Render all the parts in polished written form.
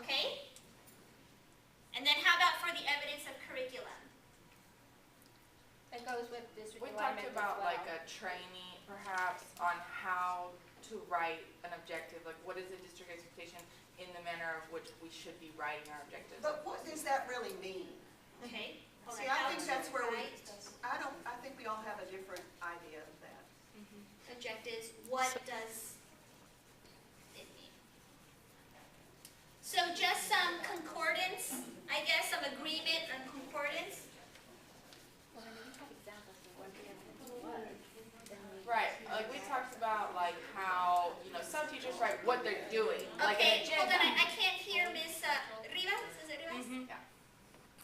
Okay? And then how about for the evidence of curriculum? That goes with district We alignment talked about as well. like a training perhaps on how to write an objective, like what is the district expectation in the manner of which we should be writing our objectives. But what does that really mean? Okay? See, I think that's where I think we all have a different idea of that. Objectives, what does it mean? So just some concordance, I guess, some agreement on concordance. Right, like we talked about like how, some teachers write what they're doing, like an Okay, hold agenda. on, I can't hear Miss Rivas, is it Rivas? Yeah.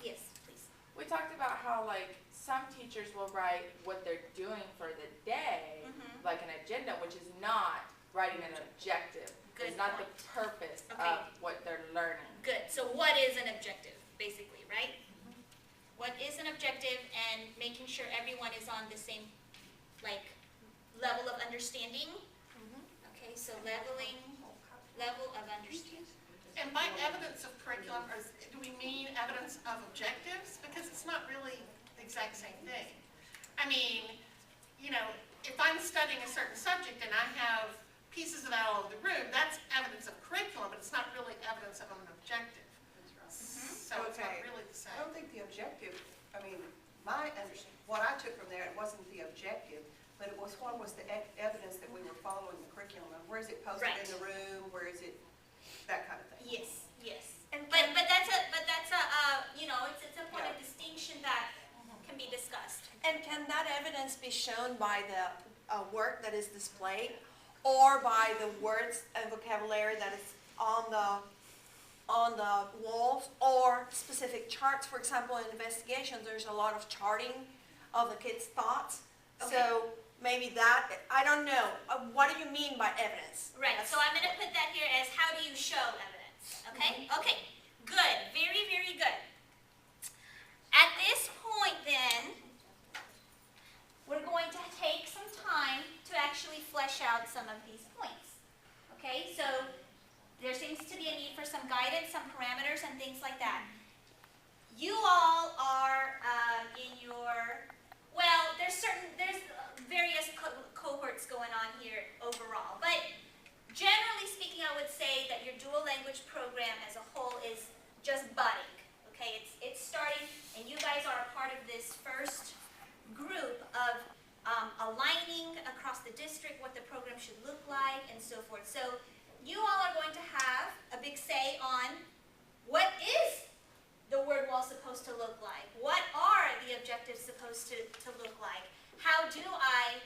Yes, please. We talked about how like some teachers will write what they're doing for the day, like an agenda, which is not writing an objective. Good It's not point. the purpose Okay. of what they're learning. Good, so what is an objective, basically, right? What is an objective, and making sure everyone is on the same, like, level of understanding? Okay, so level of understanding. And by evidence of curriculum, do we mean evidence of objectives? Because it's not really the exact same thing. I mean, if I'm studying a certain subject and I have pieces of that all over the room, that's evidence of curriculum, but it's not really evidence of an objective. So it's not really the same. I don't think the objective, what I took from there, it wasn't the objective, but it was what was the evidence that we were following the curriculum. Where is it posted Right. in the room? Where is it, that kind of thing. Yes, yes. But that's a it's a point of distinction that can be discussed. And can that evidence be shown by the work that is displayed, or by the words and vocabulary that is on the walls, or specific charts? For example, in investigations, there's a lot of charting of the kids' thoughts. Okay. So maybe that, I don't know. What do you mean by evidence? Right, so I'm going to put that here as how do you show evidence, okay? Okay, good, very, very good. At this point then, we're going to take some time to actually flesh out some of these points, okay? So there seems to be a need for some guidance, some parameters, and things like that. You all are in your, well, there's various cohorts going on here overall, but generally speaking, I would say that your dual language program as a whole is just budding, okay? It's starting, and you guys are a part of this first group of aligning across the district what the program should look like and so forth. So you all are going to have a big say on what is the word wall supposed to look like? What are the objectives supposed to look like? How do I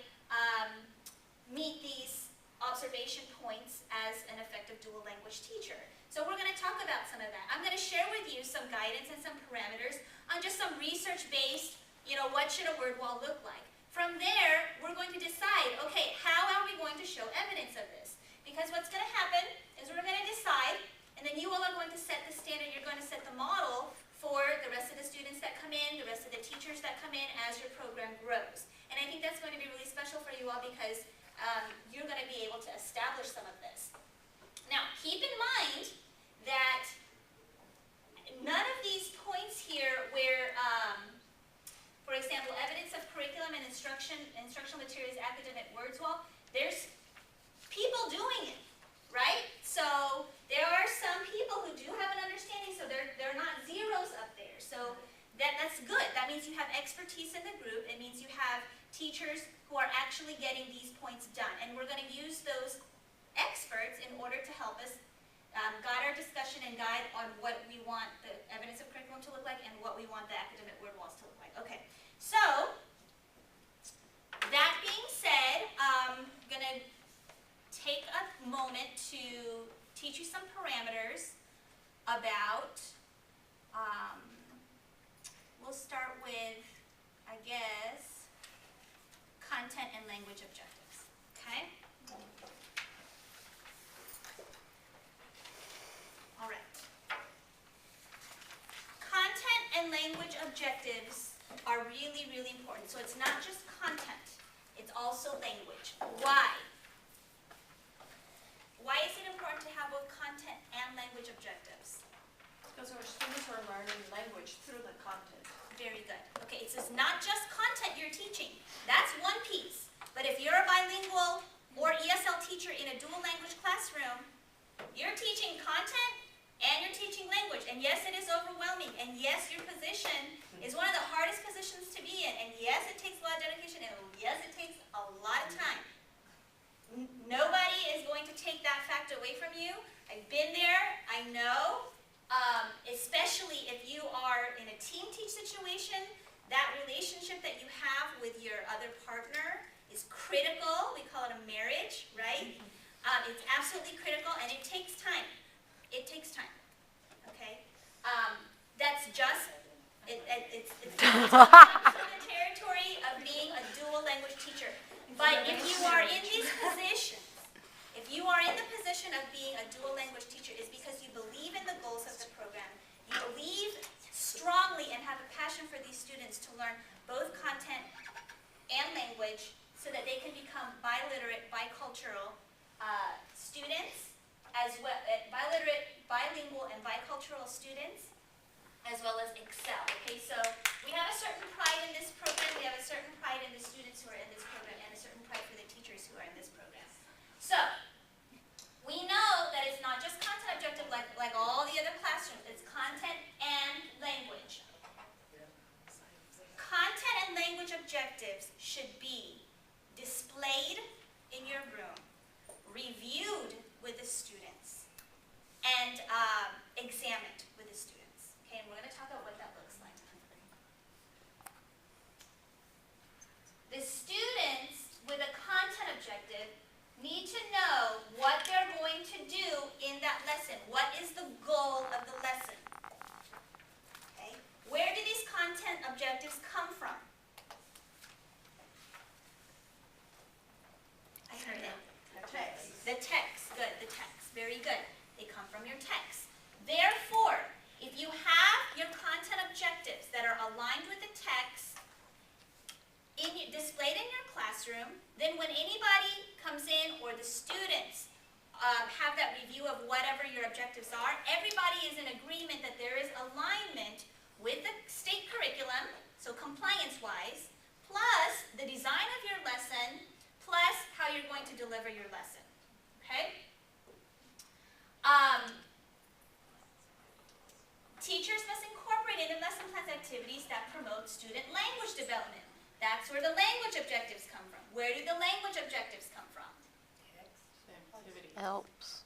meet these observation points as an effective dual language teacher? So we're going to talk about some of that. I'm going to share with you some guidance and some parameters on just some research-based, what should a word wall look like? From there, we're going to decide, okay, how are we going to show evidence of this? Because what's going to happen is we're going to decide, and then you all are going to set the standard, you're going to set the model for the rest of the students that come in, the rest of the teachers that come in as your program grows. And I think that's going to be really special for you all because you're going to be able to establish some of this. Now, keep in mind that none of these points here where, for example, evidence of curriculum and instructional materials, academic words wall, there's people doing it, right? So there are some people who do have an understanding, so they're not zeros up there. So that's good. That means you have expertise in the group. It means you have teachers who are actually getting these points done. And we're going to use those experts in order to help us guide our discussion and guide on what we want the evidence of curriculum to look like and what we want the academic word walls to look like. Okay, so that being said, I'm going to take a moment to teach you some parameters about, we'll start with, I guess, content and language objectives, okay? All right. Content and language objectives are really, really important. So it's not just content, it's also language. Why? Why is it important to have both content and language objectives? Because our students are learning language through the content. Very good. Okay, so it's not just content you're teaching. That's one piece. But if you're a bilingual or ESL teacher in a dual language classroom, you're teaching content and you're teaching language. And yes, it is overwhelming. And yes, your position is one of the hardest positions to be in. And yes, it takes a lot of dedication. And yes, it takes a lot of time. Nobody is going to take that fact away from you. I've been there. I know. Especially if you are in a team teach situation, that relationship that you have with your other partner is critical. We call it a marriage, right? It's absolutely critical, and it takes time. It takes time, okay? That's just, it's the territory of being a dual language teacher. But if you are in these positions, if you are in the position of being a dual language teacher, it's because you believe in the goals of the program. You believe strongly and have a passion for these students to learn both content and language so that they can become biliterate, bicultural students, as well, biliterate, bilingual, and bicultural students, as well as excel. Okay, so we have a certain pride in this program. We have a certain pride in the students who are in this program, and a certain pride for the teachers who are in this program. So we know that it's not just content objective like all the other classrooms. It's content and language. Content and language objectives should be displayed in your room, reviewed with the students, and examined with the students. Okay, and we're going to talk about what that looks like. The students with a content objective need to know what they're going to do in that lesson. What is the goal of the lesson? Okay, where do these content objectives come from? I heard it. The text, good, the text, very good. They come from your text. Therefore, if you have your content objectives that are aligned with the text displayed in your classroom, then when anybody comes in or the students have that review of whatever your objectives are, everybody is in agreement that there is alignment with the state curriculum, so compliance-wise, plus the design of your lesson, plus how you're going to deliver your lesson. Okay? Teachers must incorporate into lesson plans activities that promote student language development. That's where the language objectives come from. Where do the language objectives come from? Helps.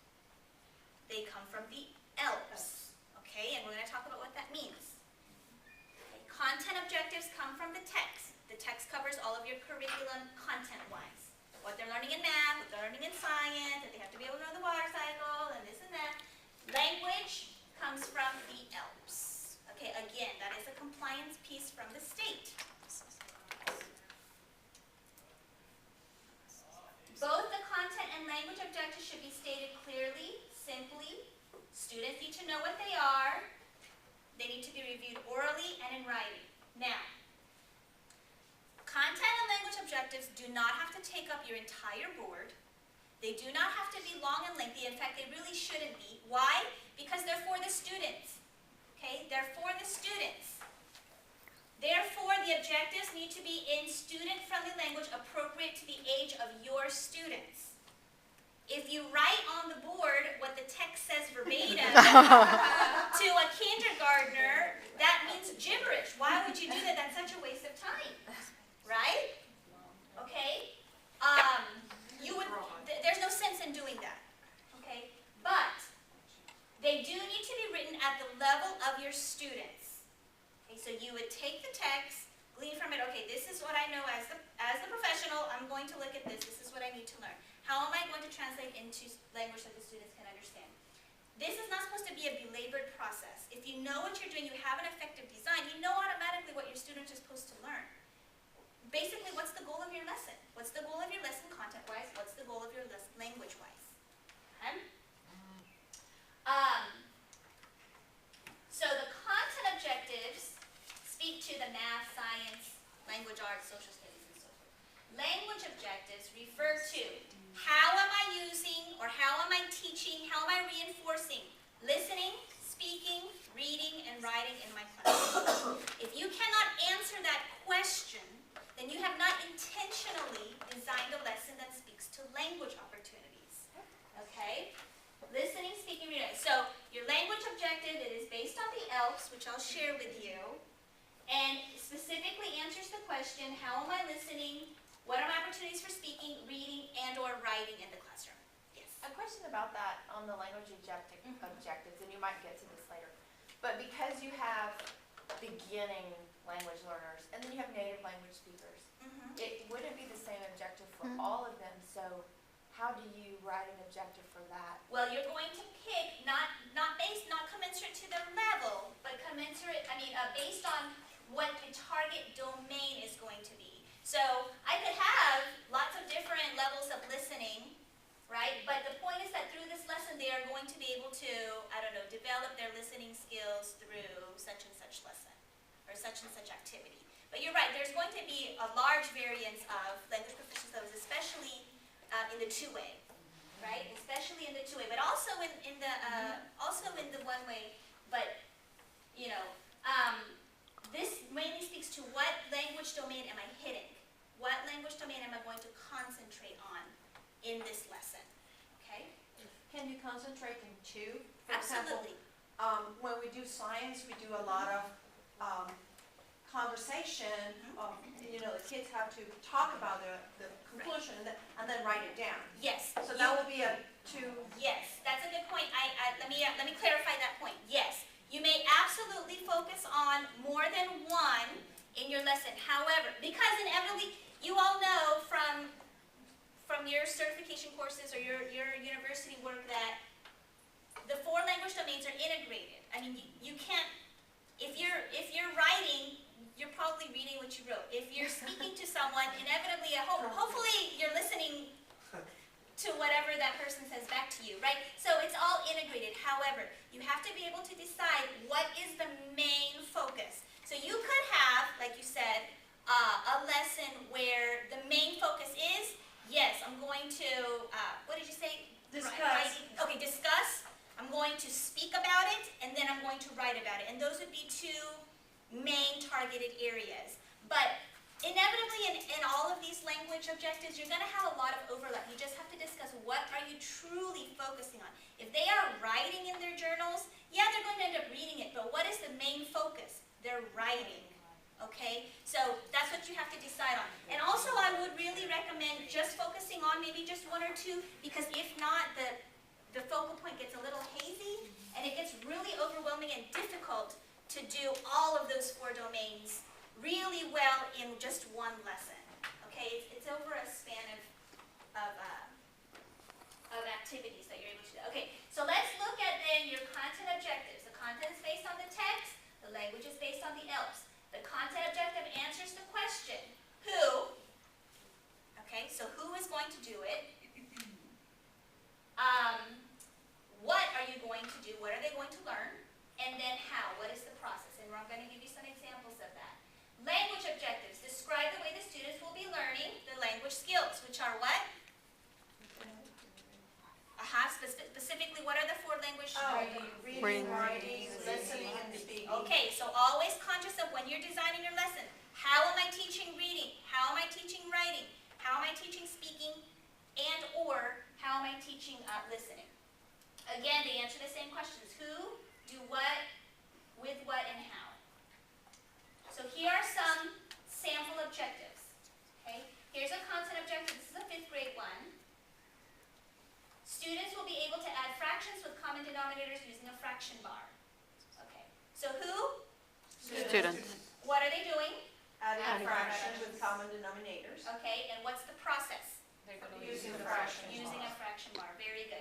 They come from the ELPs. Okay, and we're going to talk about what that means. Okay, content objectives come from the text. The text covers all of your curriculum content-wise. What they're learning in math, what they're learning in science, that they have to be able to know the water cycle, and this and that. Language comes from the ELPs. Okay, again, that is a compliance piece from the state. Both the content and language objectives should be stated clearly, simply. Students need to know what they are. They need to be reviewed orally and in writing. Now, content and language objectives do not have to take up your entire board. They do not have to be long and lengthy. In fact, they really shouldn't be. Why? Because they're for the students. Okay? They're for the students. Therefore, the objectives need to be in student-friendly language appropriate to the age of your students. If you write on the board what the text says verbatim to a kindergartner, that means gibberish. Why would you do that? That's such a waste of time, right? Okay? There's no sense in doing that, okay? But they do need to be written at the level of your students. Okay, so you would take the text, glean from it, okay, this is what I know as the professional, I'm going to look at this is what I need to learn. How am I going to translate into language that the students can understand? This is not supposed to be a belabored process. If you know what you're doing, you have an effective design, you know automatically what your students are supposed to learn. Basically, what's the goal of your lesson? What's the goal of your lesson content-wise? What's the goal of your lesson language-wise? Okay? So the content objectives speak to the math, science, language arts, social studies, and so forth. Language objectives refer to how am I using or how am I teaching, how am I reinforcing listening, speaking, reading and writing in my classroom? If you cannot answer that question, then you have not intentionally designed a lesson that speaks to language opportunities. Okay? Listening, speaking, reading. So your language objective, it is based on the ELFs, which I'll share with you, and specifically answers the question, how am I listening? What are my opportunities for speaking, reading, and or writing in the classroom? Yes. A question about that on the language objectives, and you might get to this later, but because you have beginning language learners and then you have native language speakers, it wouldn't be the same objective for all of them, so how do you write an objective for that? Well, you're going to pick not commensurate to their level, but based on what the target domain is going to be. So I could have lots of different levels of listening, right? But the point is that through this lesson, they are going to be able to, develop their listening skills through such and such lesson or such and such activity. But you're right, there's going to be a large variance of language proficiency levels, especially in the two-way, right? Especially in the two-way, but also in the one-way. But this mainly speaks to what language domain am I hitting? What language domain am I going to concentrate on in this lesson? Okay? Can you concentrate in two? For example, Absolutely. when we do science, we do a lot of conversation. The kids have to talk about the conclusion and then write it down. Yes. So that would be a two. Yes, that's a good point. Let me clarify that point. Yes, you may absolutely focus on more than one in your lesson. However, because inevitably, you all know from your certification courses or your university work that the 4 language domains are integrated. I mean, you can't, if you're writing, you're probably reading what you wrote. If you're speaking to someone, inevitably, hopefully you're listening to whatever that person says back to you, right? So it's all integrated. However, you have to be able to decide what is the main focus. So you could have, like you said, a lesson where the main focus is, yes, I'm going to, what did you say? Discuss. Okay, discuss. I'm going to speak about it, and then I'm going to write about it. And those would be 2 main targeted areas. But inevitably, in all of these language objectives, you're going to have a lot of overlap. You just have to discuss what are you truly focusing on. If they are writing in their journals, yeah, they're going to end up reading it, but what is the main focus? They're writing, okay? So that's what you have to decide on. And also, I would really recommend just focusing on maybe just 1 or 2, because if not, the focal point gets a little hazy, and it gets really overwhelming and difficult to do all of those 4 domains really well in just 1 lesson. Okay, it's over a span of activities that you're able to do. Okay, so let's look at then your content objectives. The content is based on the text. The language is based on the ELFs. The content objective answers the question, who? Okay, so who is going to do it? What are you going to do? What are they going to learn? And then how? What is the process? And I'm going to give you some examples of that. Language objectives. Describe the way the students will be learning the language skills, which are what? Specifically, what are the 4 language? Reading, writing, listening, and speaking. Okay, so always conscious of when you're designing your lesson. How am I teaching reading? How am I teaching writing? How am I teaching speaking? And or how am I teaching listening? Again, they answer the same questions. Who, do what, with what, and how. So here are some sample objectives. Okay, here's a content objective. This is a 5th grade one. Students will be able to add fractions with common denominators using a fraction bar. Okay, so who? Students. What are they doing? Adding fractions with common denominators. Okay, and what's the process? They're going to Using the fraction bar. Using a fraction bar. Very good.